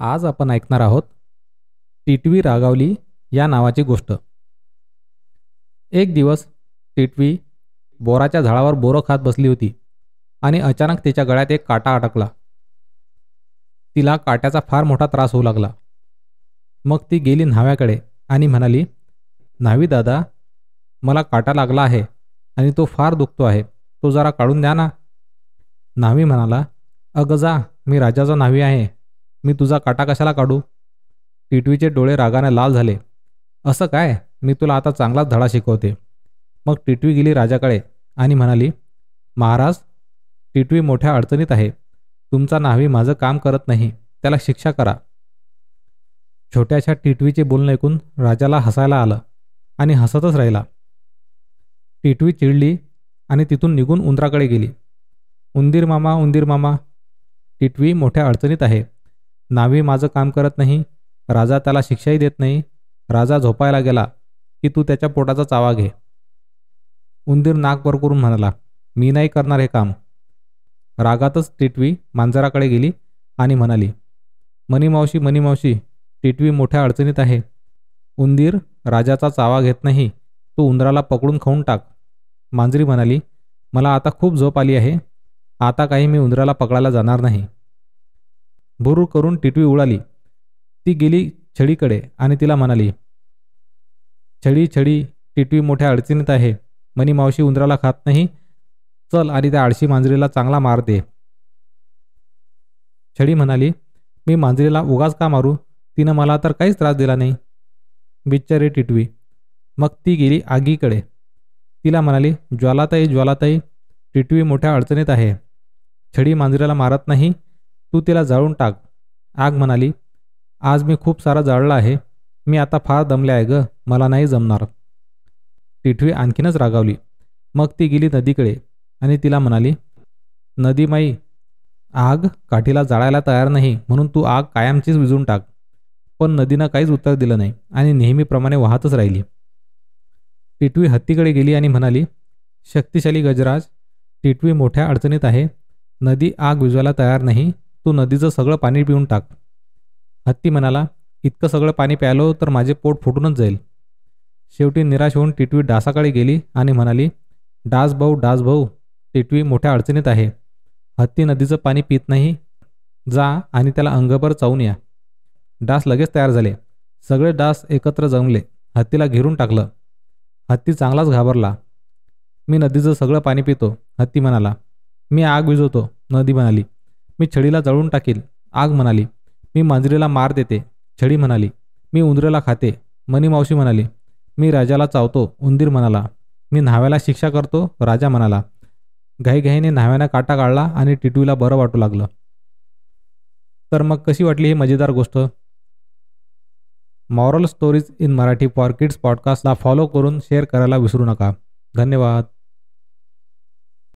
आज आपण ऐकणार आहोत टिटवी रागावली या नावाची गोष्ट. एक दिवस टिटवी बोराच्या झाडावर बोरं खात बसली होती आणि अचानक तिच्या गळ्यात एक काटा अडकला. तिला काट्याचा फार मोठा त्रास होऊ लागला. मग ती गेली न्हाव्याकडे आणि म्हणाली, न्हावी दादा, मला काटा लागला आहे आणि तो फार दुखतो आहे, तो जरा काढून द्या ना. न्हावी म्हणाला, अगं जा, मी राजाचा न्हावी आहे, मी तुझा काटा कशाला काढू. टिटवीचे डोळे रागाने लाल झाले. असं काय, मी तुला आता चांगलाच धडा शिकवते. मग टिटवी गेली राजाकडे आणि म्हणाली, महाराज, टिटवी मोठ्या अडचणीत आहे. तुमचा न्हावी माझं काम करत नाही, त्याला शिक्षा करा. छोट्याशा टिटवीचे बोलणं ऐकून राजाला हसायला आलं आणि हसतच राहिला. टिटवी चिडली आणि तिथून निघून उंदराकडे गेली. उंदीर मामा, उंदीर मामा, टिटवी मोठ्या अडचणीत आहे. न्हावी माझं काम करत नाही, राजा त्याला शिक्षाही देत नाही. राजा झोपायला गेला की तू त्याच्या पोटाचा चावा घे. उंदीर नाक वर करून म्हणाला, मी नाही करणार हे काम. रागातच टिटवी मांजराकडे गेली आणि म्हणाली, मनी मावशी, मनी मावशी, टिटवी मोठ्या अडचणीत आहे. उंदीर राजाचा चावा घेत नाही, तू उंदराला पकडून खाऊन टाक. मांजरी म्हणाली, मला आता खूप झोप आली आहे, आता काही मी उंदराला पकडायला जाणार नाही. भुरूर करून टिटवी उडाली. ती गेली छडीकडे आणि तिला म्हणाली, छडी छडी, टिटवी मोठ्या अडचणीत आहे. मनी मावशी उंदराला खात नाही, चल आणि त्या आळशी मांजरीला चांगला मार दे. छडी म्हणाली, मी मांजरीला उगाच का मारू, तिनं मला तर काहीच त्रास दिला नाही. बिचारी टिटवी. मग ती गेली आगीकडे. तिला म्हणाली, ज्वालाताई, ज्वालाताई, टिटवी मोठ्या अडचणीत आहे. छडी मांजरीला मारत नाही, तू तिला जाळून टाक. आग म्हणाली, आज मी खूप सारा जाळला आहे, मी आता फार दमले आहे ग, मला नाही जमणार. टिटवी आणखीनच रागावली. मग ती गेली नदीकडे आणि तिला म्हणाली, नदी माई, आग काठीला जाळायला तयार नाही, म्हणून तू आग कायमचीच विझून टाक. पण नदीनं काहीच उत्तर दिलं नाही आणि नेहमीप्रमाणे वाहतच राहिली. टिटवी हत्तीकडे गेली आणि म्हणाली, शक्तिशाली गजराज, टिटवी मोठ्या अडचणीत आहे. नदी आग विझवायला तयार नाही, तू नदीचं सगळं पाणी पिऊन टाक. हत्ती म्हणाला, इतकं सगळं पाणी प्यालो तर माझे पोट फुटूनच जाईल. शेवटी निराश होऊन टिटवी डासाकडे गेली आणि म्हणाली, डास भाऊ, डास भाऊ, टिटवी मोठ्या अडचणीत आहे. हत्ती नदीचं पाणी पित नाही, जा आणि त्याला अंगभर चावून या. डास लगेच तयार झाले. सगळे डास एकत्र जमले, हत्तीला घेरून टाकलं. हत्ती चांगलाच घाबरला. मी नदीचं सगळं पाणी पितो, हत्ती म्हणाला. मी आग विझवतो, नदी म्हणाली. मी छडीला जळून टाकील, आग म्हणाली. मी मांजरीला मार देते, छडी म्हणाली. मी उंदराला खाते, मनी मावशी म्हणाली. मी राजाला चावतो, उंदीर म्हणाला. मी न्हाव्याला शिक्षा करतो, राजा म्हणाला. घाईघाईने न्हाव्याने काटा काढला आणि टिटवीला बरं वाटू लागलं. तर मग कशी वाटली ही मजेदार गोष्ट? Moral stories in Marathi for kids पॉडकास्टला फॉलो करून शेअर करायला विसरू नका. धन्यवाद.